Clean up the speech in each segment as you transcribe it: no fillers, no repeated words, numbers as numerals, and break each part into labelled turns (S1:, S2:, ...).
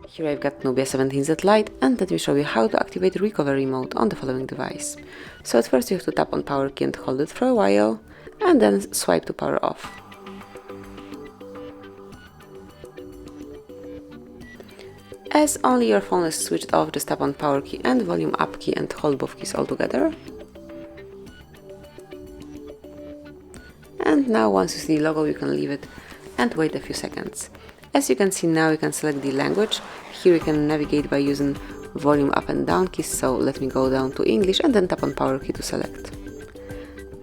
S1: Here I've got NUBIA Z17 Lite, and let me show you how to activate recovery mode on the following device. So at first you have to tap on power key and hold it for a while, and then swipe to power off. As only your phone is switched off, just tap on power key and volume up key and hold both keys all together. And now once you see the logo, you can leave it and wait a few seconds. As you can see now, you can select the language. Here you can navigate by using volume up and down keys, so let me go down to English and then tap on power key to select.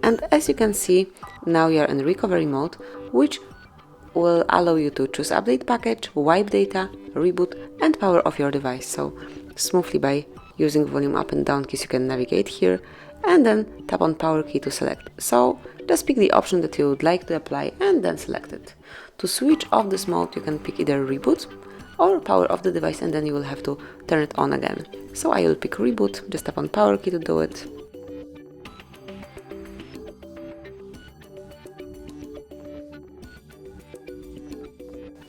S1: And as you can see, now you are in recovery mode, which will allow you to choose update package, wipe data, reboot and power off your device. So smoothly by using volume up and down keys you can navigate here and then tap on power key to select. So just pick the option that you would like to apply and then select it. To switch off this mode you can pick either reboot or power off the device, and then you will have to turn it on again. So I will pick reboot, just tap on power key to do it.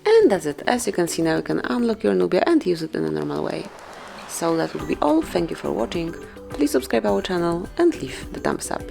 S1: And that's it. As you can see now, you can unlock your NUBIA and use it in a normal way. So that would be all. Thank you for watching. Please subscribe our channel and leave the thumbs up.